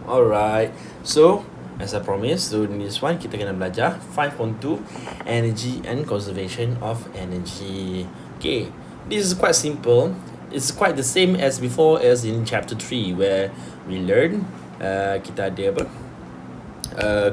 Alright, so as I promised, so in this one kita kena belajar 5.2 energy and conservation of energy. Okay, this is quite simple. It's quite the same as before as in chapter 3 where we learn kita ada apa?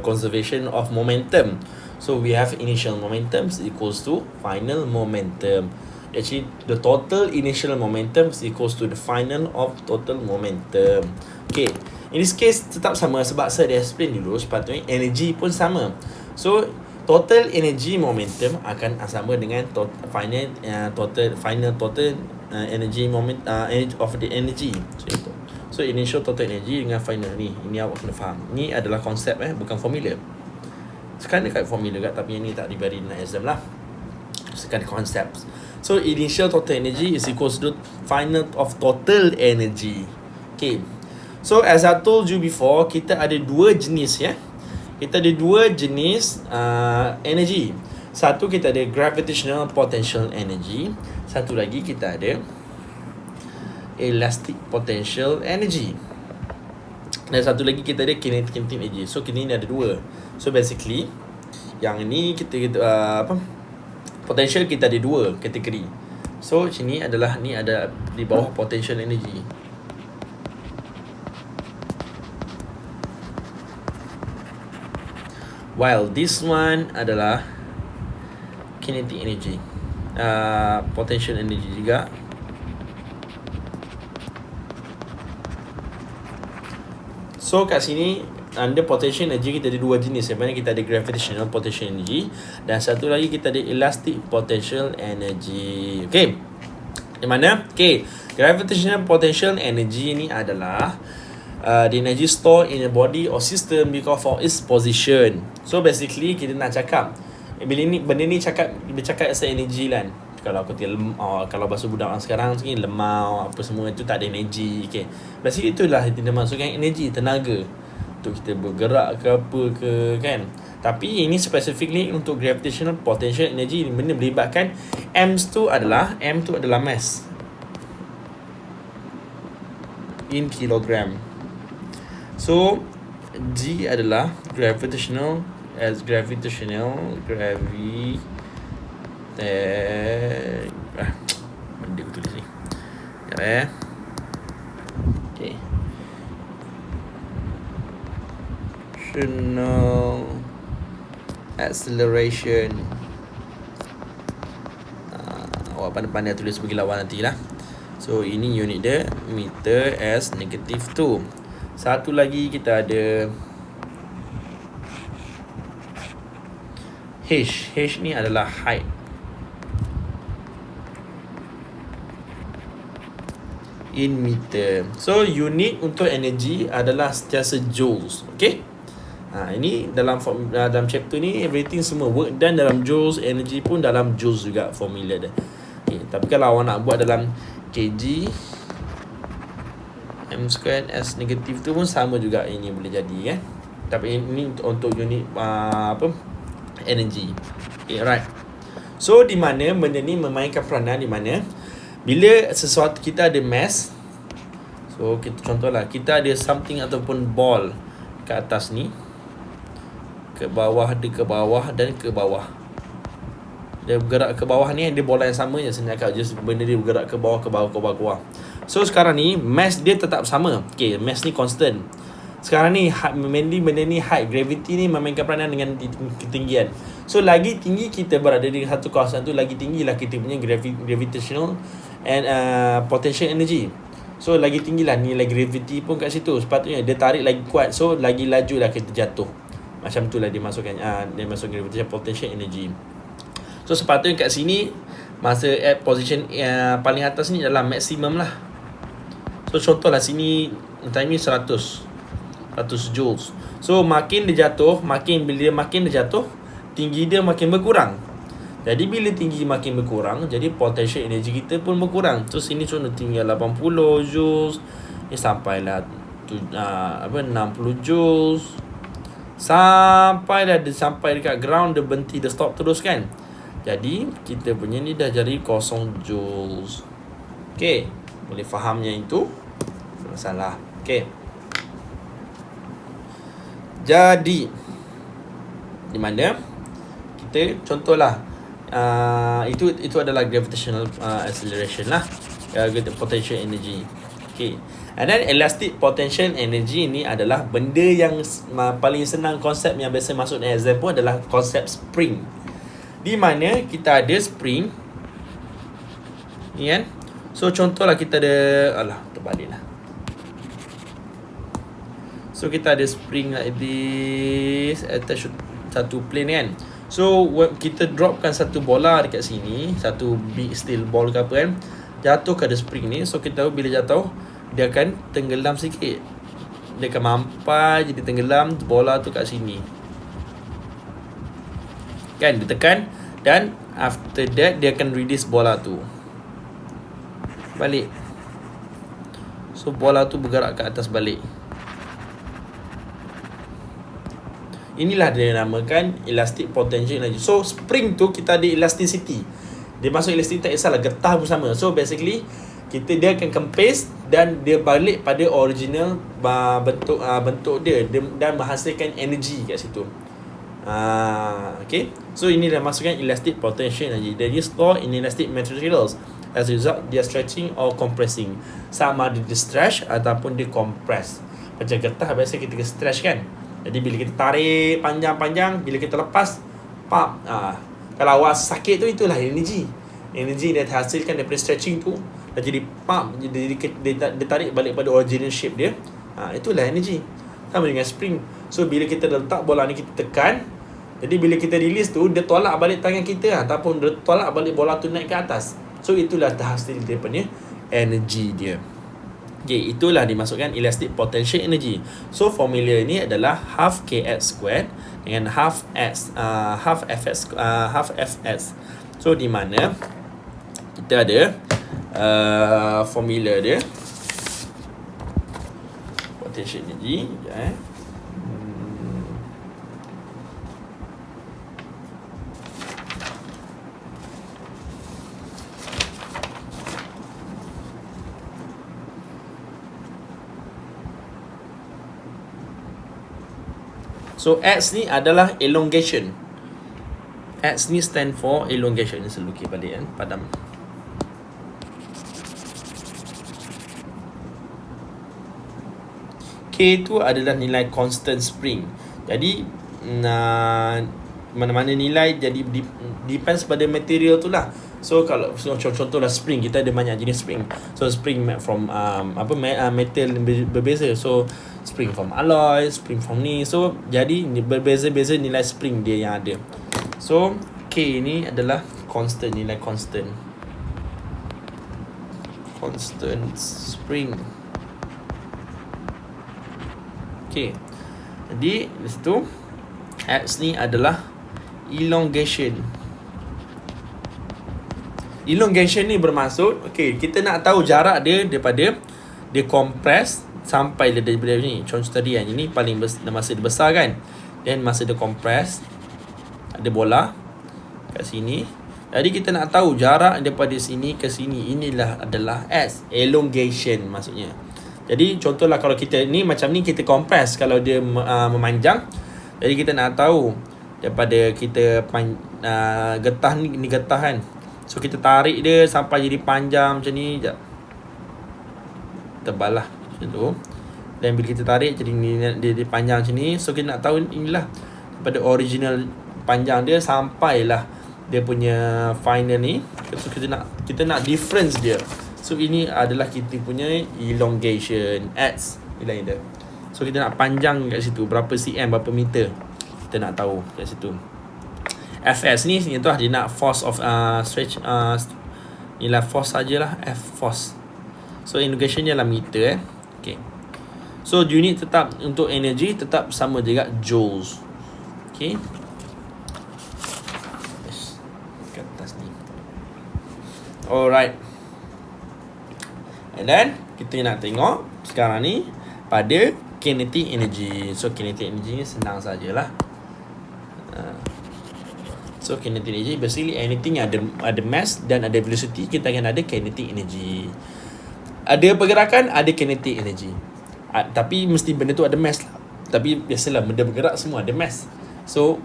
Conservation of momentum. So we have initial momentum is equals to final momentum. Actually, the total initial momentum is equals to the final of total momentum. Okay, in this case tetap sama sebab saya dah explain dulu, sepatutnya energy pun sama. So total energy momentum akan sama dengan final energy moment energy of the energy. So initial total energy dengan final ni, ini awak kena faham. Ni adalah konsep bukan formula. Sekarang dekat formula kat, tapi yang ni tak diberi dalam exam lah. Sekarang konsep. So initial total energy is equals to final of total energy. Okay. So as I told you before, kita ada dua jenis ya. Kita ada dua jenis energy. Satu kita ada gravitational potential energy. Satu lagi kita ada elastic potential energy. Dan satu lagi kita ada kinetic energy. So kita ni ada dua. So basically yang ni kita potential kita ada dua kategori. So sini adalah ni ada di bawah potential energy. While this one adalah kinetic energy. Potential energy juga. So kat sini under potential energy kita ada dua jenis. Yang mana kita ada gravitational potential energy dan satu lagi kita ada elastic potential energy. Okay, di mana? Okay, gravitational potential energy ni adalah the energy stored in a body or system because of its position. So basically kita nak cakap benda ni bercakap asal energy kan. Kalau aku kalau bahasa budak orang sekarang ni lemau apa semua itu tak ada energy. Okay, basically itulah kita maksudkan energy, tenaga untuk kita bergerak ke apa ke kan. Tapi ini specifically untuk gravitational potential energy, benda melibatkan M tu adalah mass in kilogram. So G adalah gravitational benda aku tulis ni. Sekejap Okay, acceleration. Awak pandai-pandai tulis bagi lawan nanti lah. So ini unit dia meter as -2. Satu lagi kita ada H ni adalah height. In meter. So unit untuk energy adalah sentiasa joules. Okay, ini dalam chapter ni everything semua work done dalam joules, energy pun dalam joules juga formula dia. Okay, tapi kalau awak nak buat dalam kg, m² s negatif tu pun sama juga, ini boleh jadi tapi ini untuk unit energy. Okay, right. So di mana benda ni memainkan peranan di mana bila sesuatu kita ada mass. So kita contohlah kita ada something ataupun ball ke atas ni, ke bawah, dia ke bawah dan ke bawah. Dia bergerak ke bawah ni, dia bola yang sama je sebenarnya, just benda dia bergerak ke bawah, ke bawah, ke bawah, ke bawah. So sekarang ni mass dia tetap sama. Okay, mass ni constant. Sekarang ni mainly benda ni height, gravity ni memainkan peranan dengan ketinggian. So lagi tinggi kita berada di satu kawasan tu, lagi tinggilah kita punya gravitational and potential energy. So lagi tinggilah nilai gravity pun kat situ. Sepatutnya dia tarik lagi kuat, so lagi laju lah kita jatuh. Macam tu lah dia masukkan dia masuk gravitational potential energy. So sepatutnya kat sini masa at position paling atas ni adalah maksimum lah. So contohlah sini time ni 100 joules. So makin dia jatuh, bila dia jatuh, tinggi dia makin berkurang. Jadi bila tinggi makin berkurang, jadi potential energy kita pun berkurang. So sini contoh tinggal 80 joules, ni sampailah 60 joules. Sampai dekat ground, dia berhenti, dia stop terus kan. Jadi kita punya ni dah jadi 0 joules. Okay, boleh fahamnya itu? Masalah. Okay, Jadi di mana kita contohlah itu adalah gravitational acceleration lah, potential energy. Okay. And then elastic potential energy ni adalah benda yang paling senang konsep yang biasa masuk dalam exam pun adalah konsep spring. Di mana kita ada spring ni kan. So contohlah kita ada terbalik lah. So kita ada spring like this attach satu plane kan. So kita dropkan satu bola dekat sini, satu big steel ball ke apa kan, jatuh ke ada spring ni. So kita tahu bila jatuh dia akan tenggelam sikit. Dia akan mampai jadi tenggelam bola tu kat sini. Kan dia tekan dan after that dia akan release bola tu balik. So bola tu bergerak ke atas balik. Inilah dia namakan elastic potential energy. So spring tu kita ada elasticity. Dia masuk elasticity tak kisahlah, getah pun sama. So basically dia akan kempis dan dia balik pada original bentuk dia dan menghasilkan energy kat situ. Okay. So ini dah masukkan elastic potential energy. They use stored in elastic materials. As a result, they are stretching or compressing. Sama ada dia stretch ataupun dia compress. Macam getah biasa kita stretch kan. Jadi bila kita tarik panjang-panjang, bila kita lepas, pop. Kalau awak sakit tu, itulah energy. Energy dia hasilkan daripada stretching tu dah jadi pump, jadi dia tarik balik pada original shape dia. Itulah energy. Sama dengan spring. So bila kita letak bola ni, kita tekan, jadi bila kita release tu, dia tolak balik tangan kita ataupun dia tolak balik bola tu naik ke atas. So itulah hasil daripada energy dia. Okay, itulah dimasukkan elastic potential energy. So formula ini adalah half kx squared dengan half fs. So di mana kita ada formula dia potential energy. So X ni adalah elongation. X ni stand for elongation. Ini saya lukis balik kan, padam. K tu adalah nilai constant spring. Jadi mana-mana nilai jadi depends pada material tu lah. So kalau contohlah spring, kita ada banyak jenis spring. So spring from metal berbeza. So spring from alloy, spring from ni. So jadi berbeza-beza nilai spring dia yang ada. So K ni adalah constant, nilai constant spring. Okay. Jadi di situ X ni adalah elongation. Elongation ni bermaksud, okay, kita nak tahu jarak dia daripada dia compress sampai dia daripada ni. Contoh tadi kan, ini paling masa dia besar kan. Then masa dia compress, ada bola kat sini. Jadi kita nak tahu jarak daripada sini ke sini. Inilah adalah S, elongation maksudnya. Jadi contohlah kalau kita ni macam ni, kita compress. Kalau dia memanjang, jadi kita nak tahu daripada kita getah ni getah kan. So kita tarik dia sampai jadi panjang macam ni. Sekejap, tebal lah macam tu. Dan bila kita tarik jadi dia panjang macam ni. So kita nak tahu inilah daripada original panjang dia sampailah dia punya final ni. So kita nak difference dia. So ini adalah kita punya elongation X nilai dia. So kita nak panjang kat situ berapa cm, berapa meter, kita nak tahu kat situ. Fs ni tu lah, dia nak force of stretch, inilah force sajalah, F force. So elongation dia lah meter Okay. So unit tetap untuk energy tetap sama juga, joules. Okay. Kat atas ni. Alright. And then kita nak tengok sekarang ni pada kinetic energy. So kinetic energy ni senang sajalah. So kinetic energy basically anything yang ada mass dan ada velocity, kita akan ada kinetic energy. Ada pergerakan, ada kinetic energy. Tapi mesti benda tu ada mass lah. Tapi biasalah benda bergerak semua ada mass. So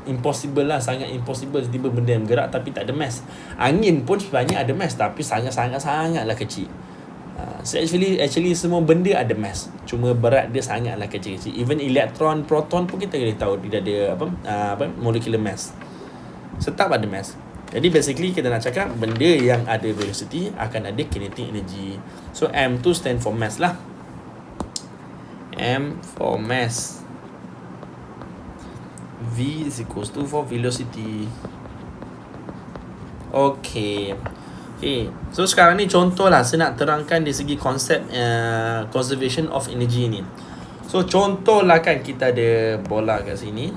impossible lah, sangat impossible tiba benda yang bergerak tapi tak ada mass. Angin pun sebenarnya ada mass tapi sangat-sangat-sangatlah kecil. So actually semua benda ada mass, cuma berat dia sangatlah kecil-kecil. Even elektron, proton pun kita boleh tahu dia ada molecular mass. Tetap ada mass. Jadi basically kita nak cakap benda yang ada velocity akan ada kinetic energy. So M tu stand for mass lah. M for mass. V is equals to for velocity. Okay. So sekarang ni contoh lah saya nak terangkan dari segi konsep conservation of energy ni. So contoh lah kan kita ada bola kat sini.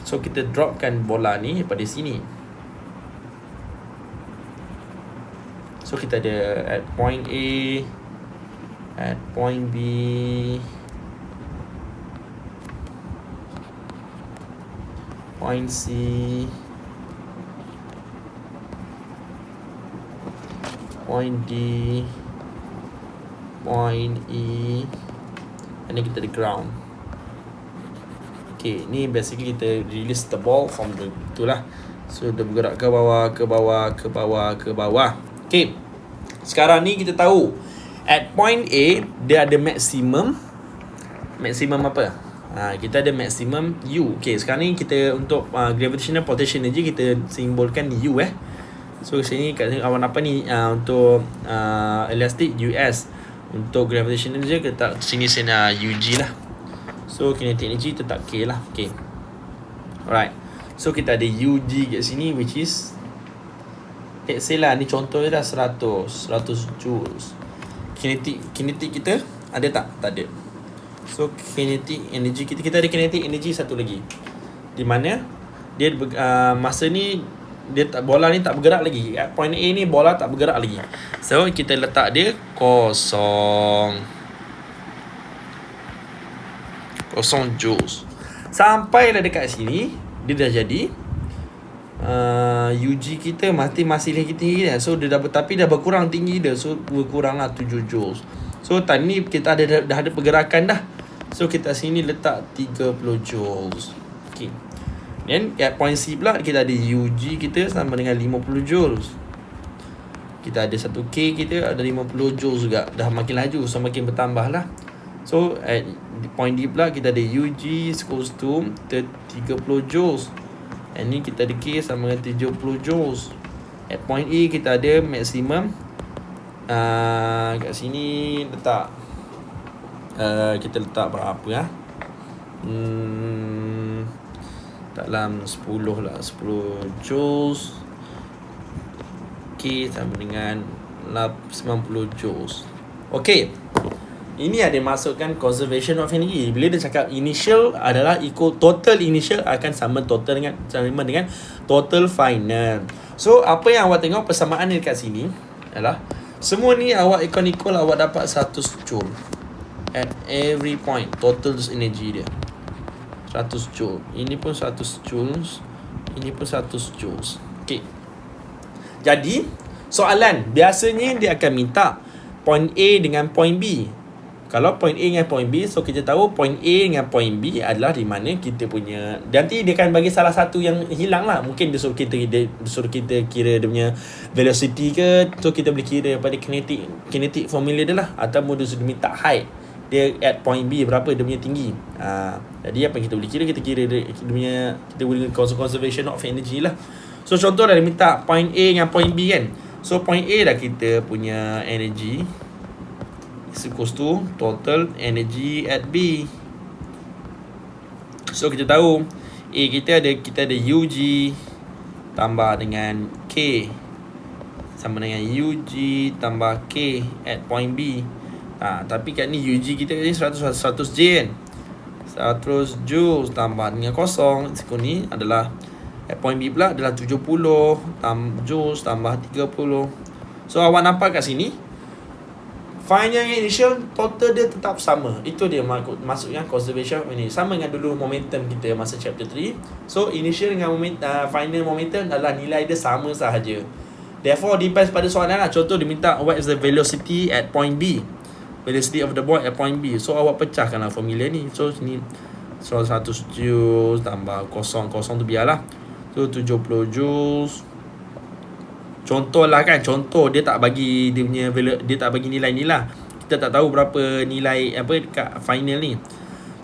So kita dropkan bola ni pada sini. So kita ada at point A, at point B, point C, point D, point E, and then kita ada ground. Okay, ni basically kita release the ball from the itulah. So dia bergerak ke bawah, ke bawah, ke bawah, ke bawah. Okay, sekarang ni kita tahu at point A dia ada maximum apa? Kita ada maximum U. Okay, sekarang ni kita untuk gravitational potential energy kita simbolkan U So sini kat awan apa ni untuk elastic US. Untuk gravitational energy kita sini sana UG lah. So kinetic energy tetap K lah. Okay, alright. So kita ada UG kat sini which is, let's say lah ni contohnya dah 100 joules. Kinetic kita ada tak? Tak ada. So kinetic energy kita ada kinetic energy satu lagi, di mana dia masa ni dia bola ni tak bergerak lagi. At point A ni bola tak bergerak lagi. So kita letak dia kosong joules. Sampailah dekat sini dia dah jadi UG kita masih lagi tinggi dah. So dia tapi dah berkurang tinggi dah. So berkurang lah 7 joules. So tadi ni kita dah ada pergerakan dah. So kita sini letak 30 joules. Okay. Then at point C pula kita ada UG kita sama dengan 50 joules. Kita ada 1K kita ada 50 joules juga. Dah makin laju, so makin bertambah lah. So at point D pula kita ada UG equals to 30 joules. And ni kita ada K sama dengan 70 joules. At point E kita ada maximum kat sini letak kita letak berapa ya? Dalam 10 lah, 10 joules. K sama dengan 90 joules. Okay, ini ada masukkan conservation of energy. Bila dia cakap initial adalah equal, total initial akan sama dengan total final. So apa yang awak tengok persamaan ni dekat sini adalah semua ni awak equal awak dapat 100 joule at every point. Total energy dia 100 joule. Ini pun 100 joules. Ini pun 100 joules. Okay. Jadi soalan biasanya dia akan minta point A dengan point B. Kalau point A dengan point B, so kita tahu point A dengan point B adalah di mana kita punya, nanti dia akan bagi salah satu yang hilang lah. Mungkin dia suruh kita kira dia punya velocity ke, so kita boleh kira pada kinetic formula dia lah. Ataupun dia sudah minta height dia at point B berapa dia punya tinggi. Jadi apa yang kita boleh kira, kita kira dia punya, kita boleh conservation of energy lah. So contoh dah dia minta point A dengan point B kan. So point A dah kita punya energy is equals to total energy at B. So kita tahu A kita ada UG tambah dengan K sama dengan UG tambah K at point B. Tapi kat ni UG kita ni 100 J kan. 100 joules tambah dengan kosong. Sikun ni adalah at point B pula adalah 70 joules tambah 30. So awak nampak kat sini final initial total dia tetap sama. Itu dia maksudnya conservation of energy. Sama dengan dulu momentum kita masa chapter 3. So initial dengan final momentum adalah nilai dia sama sahaja. Therefore depends pada soalan lah. Contoh dia minta what is the velocity at point B. velocity of the ball at point B. So awak pecahkanlah formula ni. So sini 100 joules tambah 0 tu biarlah. So 70 joules. Contoh lah kan, contoh dia tak bagi dia punya dia tak bagi nilai ni lah. Kita tak tahu berapa nilai apa dekat final ni.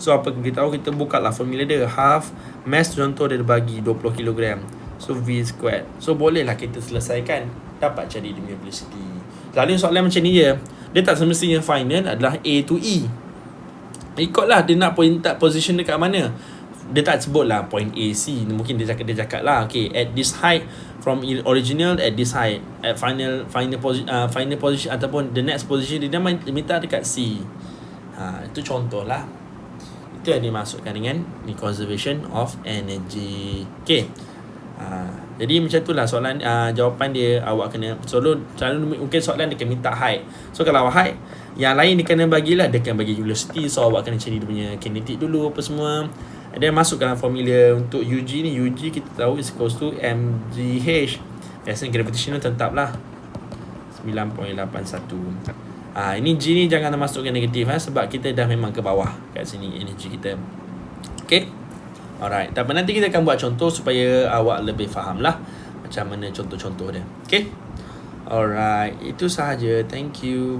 So apa kita tahu, kita buka lah formula dia. Half mass contoh dia bagi 20 kg. So V squared. So boleh lah kita selesaikan, dapat cari dia punya velocity. Lalu soalan macam ni je. Dia tak semestinya final adalah A to E. Ikutlah dia nak point position dekat mana. Dia tak sebut lah point A, C. Mungkin dia cakap lah, okay, at this height from original at this height, at final position ataupun the next position, dia minta dekat C. Itu contoh lah. Itu yang dimasukkan dengan ni conservation of energy. Okay. Jadi macam tu lah soalan, jawapan dia. Awak kena selalu mungkin soalan dia kena minta height. So kalau height, yang lain dia kena bagilah, dia kena bagi velocity. So awak kena cari dia punya kinetic dulu apa semua. Dan masukkan formula untuk UG ni. UG kita tahu is equals to mgh. Biasanya gravitational tetap lah 9.81. Ini G ni jangan masukkan negatif sebab kita dah memang ke bawah kat sini energy kita. Okay. Alright. Tapi nanti kita akan buat contoh supaya awak lebih faham lah macam mana contoh-contoh dia. Okay. Alright. Itu sahaja. Thank you.